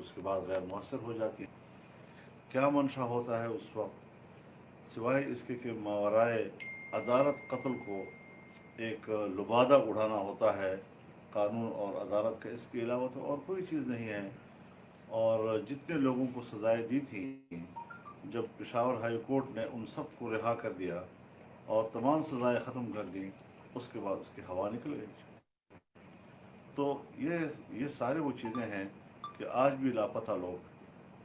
اس کے بعد غیر مؤثر ہو جاتی ہیں۔ کیا منشا ہوتا ہے اس وقت، سوائے اس کے کہ ماورائے عدالت قتل کو ایک لبادہ اڑانا ہوتا ہے قانون اور عدالت کا، اس کے علاوہ تو اور کوئی چیز نہیں ہے۔ اور جتنے لوگوں کو سزائیں دی تھیں، جب پشاور ہائی کورٹ نے ان سب کو رہا کر دیا اور تمام سزائیں ختم کر دیں، اس کے بعد اس کی ہوا نکل گئی۔ تو یہ سارے وہ چیزیں ہیں کہ آج بھی لاپتہ لوگ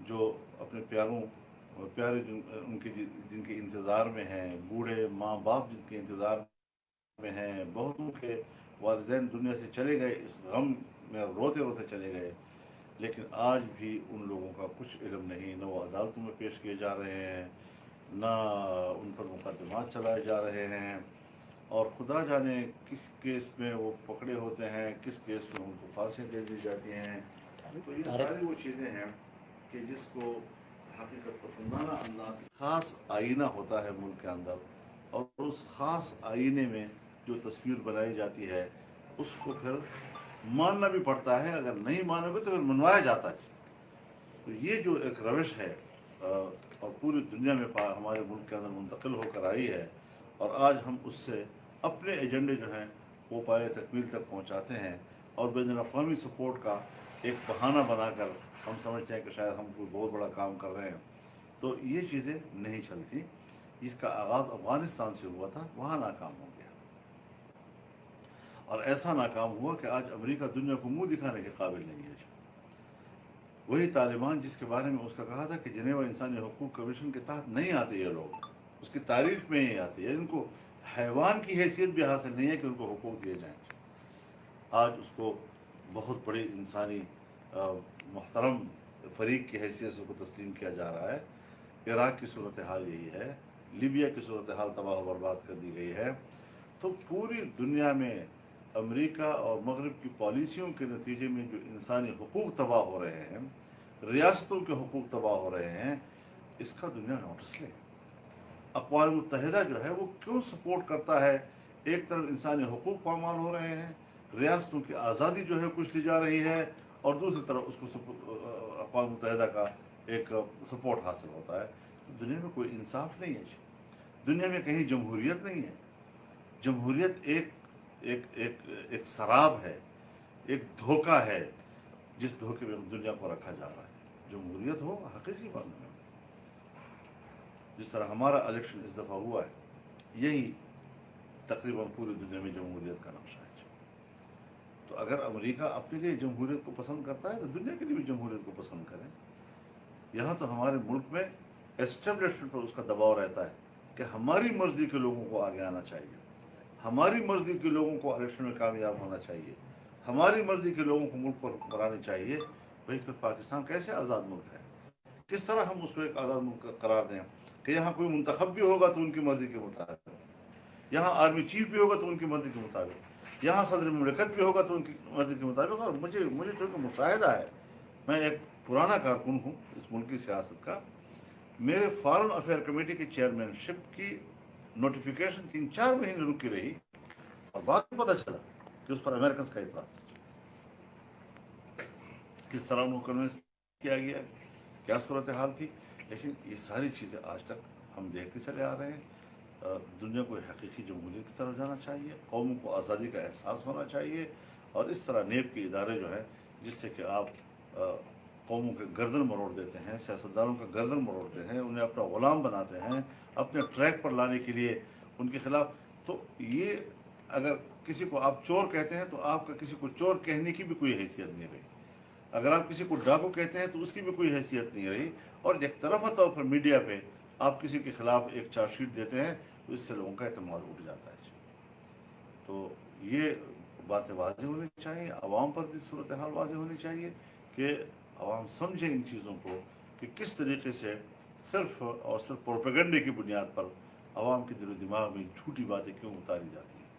جو اپنے پیارے ان کے جن کے انتظار میں ہیں، بوڑھے ماں باپ جن کے انتظار میں ہیں، بہتوں کے والدین دنیا سے چلے گئے، اس غم میں روتے روتے چلے گئے، لیکن آج بھی ان لوگوں کا کچھ علم نہیں، نہ وہ عدالتوں میں پیش کیے جا رہے ہیں، نہ ان پر مقدمات چلائے جا رہے ہیں، اور خدا جانے کس کیس میں وہ پکڑے ہوتے ہیں، کس کیس میں ان کو پھانسیاں دے دی جاتی ہیں۔ تو یہ ساری وہ چیزیں ہیں کہ جس کو حقیقت پسندانہ انداز خاص آئینہ ہوتا ہے ملک کے اندر، اور اس خاص آئینے میں جو تصویر بنائی جاتی ہے اس کو پھر ماننا بھی پڑتا ہے، اگر نہیں مانو گے تو پھر منوایا جاتا ہے۔ تو یہ جو ایک روش ہے اور پوری دنیا میں ہمارے ملک کے اندر منتقل ہو کر آئی ہے، اور آج ہم اس سے اپنے ایجنڈے جو ہیں وہ پائے تکمیل تک پہنچاتے ہیں، اور بین الاقوامی سپورٹ کا ایک بہانہ بنا کر ہم سمجھتے ہیں کہ شاید ہم کوئی بہت بڑا کام کر رہے ہیں۔ تو یہ چیزیں نہیں چلتی۔ اس کا آغاز افغانستان سے ہوا تھا، وہاں ناکام ہو گیا، اور ایسا ناکام ہوا کہ آج امریکہ دنیا کو منہ دکھانے کے قابل نہیں ہے۔ وہی طالبان جس کے بارے میں اس کا کہا تھا کہ جنیوا انسانی حقوق کمیشن کے تحت نہیں آتے یہ لوگ، اس کی تعریف میں ہی آتے ہیں، ان کو حیوان کی حیثیت بھی حاصل نہیں ہے کہ ان کو حقوق دیے جائیں۔ آج اس کو بہت بڑی انسانی محترم فریق کی حیثیت سے اس کو تسلیم کیا جا رہا ہے۔ عراق کی صورتحال یہی ہے، لیبیا کی صورتحال تباہ و برباد کر دی گئی ہے۔ تو پوری دنیا میں امریکہ اور مغرب کی پالیسیوں کے نتیجے میں جو انسانی حقوق تباہ ہو رہے ہیں، ریاستوں کے حقوق تباہ ہو رہے ہیں، اس کا دنیا نوٹس لے۔ اقوام متحدہ جو ہے وہ کیوں سپورٹ کرتا ہے؟ ایک طرف انسانی حقوق پامال ہو رہے ہیں، ریاستوں کی آزادی جو ہے کچھ لی جا رہی ہے، اور دوسری طرف اس کو اقوام متحدہ کا ایک سپورٹ حاصل ہوتا ہے۔ تو دنیا میں کوئی انصاف نہیں ہے، دنیا میں کہیں جمہوریت نہیں ہے۔ جمہوریت ایک سراب ہے، ایک دھوکہ ہے، جس دھوکے میں دنیا کو رکھا جا رہا ہے۔ جمہوریت ہو حقیقی معنی میں، جس طرح ہمارا الیکشن اس دفعہ ہوا ہے، یہی تقریباً پوری دنیا میں جمہوریت کا نقشہ ہے۔ تو اگر امریکہ اپنے لیے جمہوریت کو پسند کرتا ہے تو دنیا کے لیے بھی جمہوریت کو پسند کریں۔ یہاں تو ہمارے ملک میں اسٹیبلشمنٹ پر اس کا دباؤ رہتا ہے کہ ہماری مرضی کے لوگوں کو آگے آنا چاہیے، ہماری مرضی کے لوگوں کو الیکشن میں کامیاب ہونا چاہیے، ہماری مرضی کے لوگوں کو ملک پر حکمرانی چاہیے۔ بھائی پھر پاکستان کیسے آزاد ملک ہے؟ کس طرح ہم اس کو ایک آزاد ملک قرار دیں کہ یہاں کوئی منتخب بھی ہوگا تو ان کی مرضی کے مطابق، یہاں آرمی چیف بھی ہوگا تو ان کی مرضی کے مطابق، یہاں صدر مملکت بھی ہوگا تو ان کی مرضی کے مطابق۔ اور مجھے چونکہ مشاہدہ ہے، میں ایک پرانا کارکن ہوں اس ملک کی سیاست کا، میرے فارن افیئر کمیٹی کی چیئرمین شپ کی نوٹیفیکیشن 3-4 مہینے رکی رہی، اور بعد میں پتہ چلا کہ اس پر امریکنز کا اعتراض، کس طرح ان کو کنوینس کیا گیا، کیا صورتحال تھی۔ لیکن یہ ساری چیزیں آج تک ہم دیکھتے چلے آ رہے ہیں۔ دنیا کو حقیقی جمہوریت کی طرف جانا چاہیے، قوموں کو آزادی کا احساس ہونا چاہیے، اور اس طرح نیب کے ادارے جو ہے جس سے کہ آپ قوموں کے گردن مروڑ دیتے ہیں، سیاستدانوں کا گردن مروڑتے ہیں، انہیں اپنا غلام بناتے ہیں، اپنے ٹریک پر لانے کے لیے ان کے خلاف۔ تو یہ اگر کسی کو آپ چور کہتے ہیں تو آپ کا کسی کو چور کہنے کی بھی کوئی حیثیت نہیں رہی، اگر آپ کسی کو ڈاکو کہتے ہیں تو اس کی بھی کوئی حیثیت نہیں رہی، اور ایک طرفہ طور پر میڈیا پہ آپ کسی کے خلاف ایک چارج شیٹ دیتے ہیں تو اس سے لوگوں کا اعتماد اٹھ جاتا ہے۔ تو یہ باتیں واضح ہونی چاہیے، عوام پر بھی صورتحال واضح ہونی چاہیے کہ عوام سمجھے ان چیزوں کو کہ کس طریقے سے صرف اور صرف پروپیگنڈے کی بنیاد پر عوام کے دل و دماغ میں جھوٹی باتیں کیوں اتاری جاتی ہیں،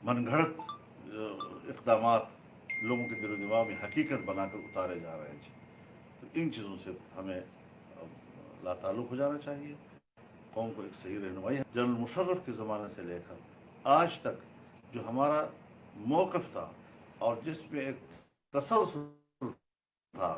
من گھڑت اقدامات لوگوں کے دل و دماغ میں حقیقت بنا کر اتارے جا رہے ہیں۔ تو ان چیزوں سے ہمیں لا تعلق ہو جانا چاہیے، قوم کو ایک صحیح رہنمائی ہے۔ جنرل مشرف کے زمانے سے لے کر آج تک جو ہمارا موقف تھا اور جس میں ایک تسلسل تھا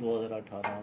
2018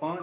5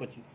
25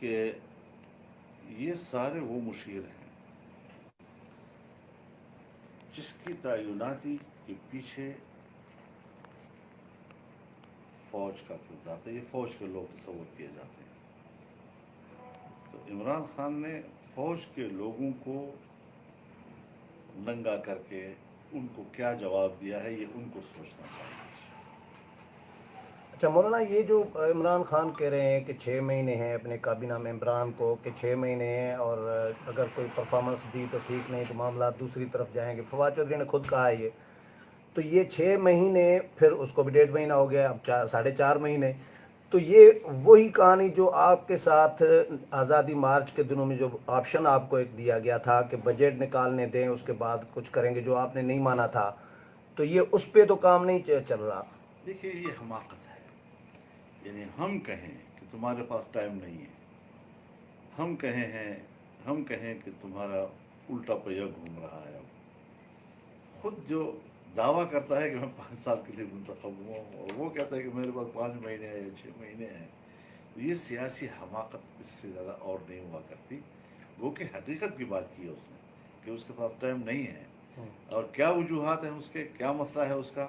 کہ یہ سارے وہ مشیر ہیں جس کی تعیناتی کے پیچھے فوج کا کردار تھا. یہ فوج کے لوگ تصور کیے جاتے ہیں. تو عمران خان نے فوج کے لوگوں کو ننگا کر کے ان کو کیا جواب دیا ہے، یہ ان کو سوچنا چاہیے. اچھا مولانا، یہ جو عمران خان کہہ رہے ہیں کہ 6 مہینے ہیں اپنے کابینہ ممبران کو، کہ 6 مہینے ہیں اور اگر کوئی پرفارمنس دی تو ٹھیک، نہیں تو معاملات دوسری طرف جائیں گے. فواد چودھری نے خود کہا ہے یہ. تو یہ 6 مہینے، پھر اس کو بھی 1.5 مہینہ ہو گیا، اب 4.5 مہینے. تو یہ وہی کہانی جو آپ کے ساتھ آزادی مارچ کے دنوں میں جو آپشن آپ کو ایک دیا گیا تھا کہ بجٹ نکالنے دیں اس کے بعد کچھ کریں گے، جو آپ نے نہیں مانا تھا، تو یہ اس پہ تو کام نہیں چل رہا. دیکھیے یہ حماقت ہے. یعنی ہم کہیں کہ تمہارے پاس ٹائم نہیں ہے، ہم کہیں کہ تمہارا الٹا پہیہ گھوم رہا ہے. اب خود جو دعویٰ کرتا ہے کہ میں 5 سال کے لیے منتخب ہوں اور وہ کہتا ہے کہ میرے پاس 5 مہینے ہیں یا 6 مہینے ہیں، تو یہ سیاسی حماقت اس سے زیادہ اور نہیں ہوا کرتی. وہ کہ حقیقت کی بات کی ہے اس نے کہ اس کے پاس ٹائم نہیں ہے اور کیا وجوہات ہیں اس کے، کیا مسئلہ ہے اس کا.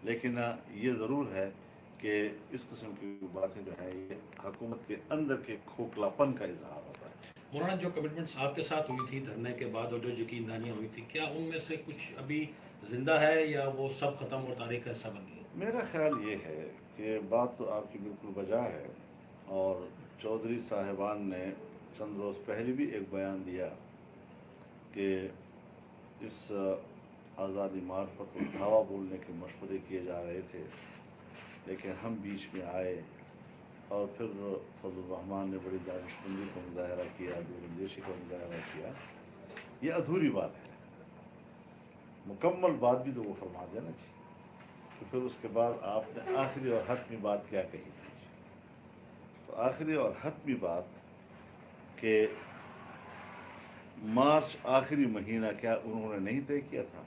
لیکن یہ ضرور ہے کہ اس قسم کی باتیں جو ہے یہ حکومت کے اندر کے کھوکھلاپن کا اظہار ہوتا ہے. مولانا، جو کمٹمنٹس آپ کے ساتھ ہوئی تھی دھرنے کے بعد اور جو یقین دہانیاں ہوئی تھی، کیا ان میں سے کچھ ابھی زندہ ہے یا وہ سب ختم اور تاریخ کا حصہ بن گئی؟ میرا خیال یہ ہے کہ بات تو آپ کی بالکل بجا ہے، اور چودھری صاحبان نے چند روز پہلے بھی ایک بیان دیا کہ اس آزادی مارچ پر کچھ دھاوا بولنے کے مشورے کیے جا رہے تھے، لیکن ہم بیچ میں آئے اور پھر فضل الرحمان نے بڑی دانشمندی کا مظاہرہ کیا، دوراندیشی کا مظاہرہ کیا. یہ ادھوری بات ہے. مکمل بات بھی تو وہ فرما دیا نا جی. تو پھر اس کے بعد آپ نے آخری اور حتمی بات کیا کہی تھی؟ تو آخری اور حتمی بات کہ مارچ آخری مہینہ کیا انہوں نے نہیں طے کیا تھا؟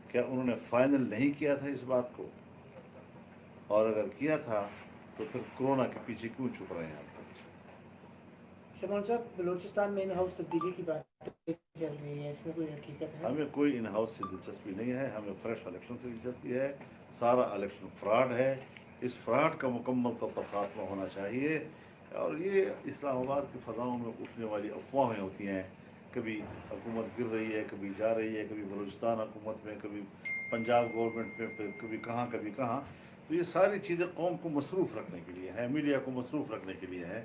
کیا انہوں نے فائنل نہیں کیا تھا اس بات کو؟ اور اگر کیا تھا تو پھر کورونا کے پیچھے کیوں چھپ رہے ہیں آپ؟ شمال صاحب، بلوچستان میں ان ہاؤس تبدیلی کی بات چل رہی ہے، اس میں کوئی حقیقت ہے؟ ہمیں کوئی ان ہاؤس سے دلچسپی نہیں ہے، ہمیں فریش الیکشن سے دلچسپی ہے. سارا الیکشن فراڈ ہے. اس فراڈ کا مکمل طور پر خاتمہ ہونا چاہیے. اور یہ اسلام آباد کی فضاؤں میں اٹھنے والی افواہیں ہوتی ہیں، کبھی حکومت گر رہی ہے، کبھی جا رہی ہے، کبھی بلوچستان حکومت میں، کبھی پنجاب گورنمنٹ میں، پھر کبھی کہاں. تو یہ ساری چیزیں قوم کو مصروف رکھنے کے لیے ہیں، میڈیا کو مصروف رکھنے کے لیے ہیں.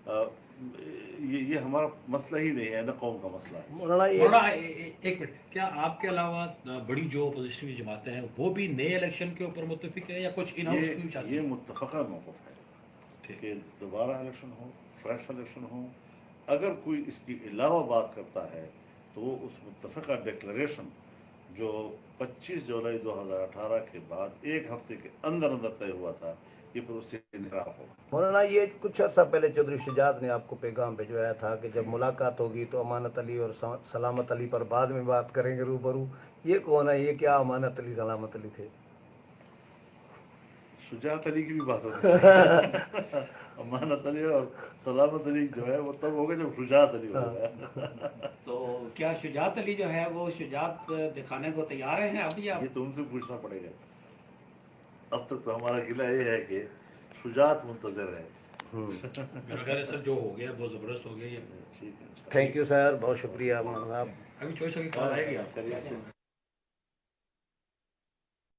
یہ ہمارا مسئلہ ہی نہیں ہے، نہ قوم کا مسئلہ ہے. مولانا ایک منٹ، کیا آپ کے علاوہ بڑی جو اپوزیشن کی جماعتیں ہیں وہ بھی نئے الیکشن کے اوپر متفق ہیں یا کچھ ان ہاؤس بھی چاہتی یہ ہیں؟ متفقہ موقف ہے کہ دوبارہ الیکشن ہو، فریش الیکشن ہو. اگر کوئی اس کی علاوہ بات کرتا ہے تو وہ اس متفقہ ڈکلریشن جو 25 جولائی 2018 کے بعد 1 ہفتے کے اندر طے ہوا تھا، یہ پھر اس سے انحراف ہوگا. مولانا، یہ کچھ عرصہ پہلے چودھری شجاعت نے آپ کو پیغام بھیجوایا تھا کہ جب ملاقات ہوگی تو امانت علی اور سلامت علی پر بعد میں بات کریں گے روبرو. یہ کون ہے؟ یہ کیا امانت علی سلامت علی تھے؟ شجاعت علی کی بھی بات ہوتی ہے. امانت علی اور سلامت علی جو ہے وہ تب ہوگا جب شجاعت علی ہوگا. تو کیا شجاعت علی جو ہے وہ شجاعت دکھانے کو تیار ہیں اب یا؟ یہ تو ان سے پوچھنا پڑے گا. اب تک تو ہمارا گلہ یہ ہے کہ شجاعت منتظر ہے. میرا خیال ہے سر جو ہو گیا بہت زبردست ہو گیا یہ. ٹھیک ہے. تھینک یو سر، بہت شکریہ مولانا. ابھی چوائس ابھی کال آئے گی آپ.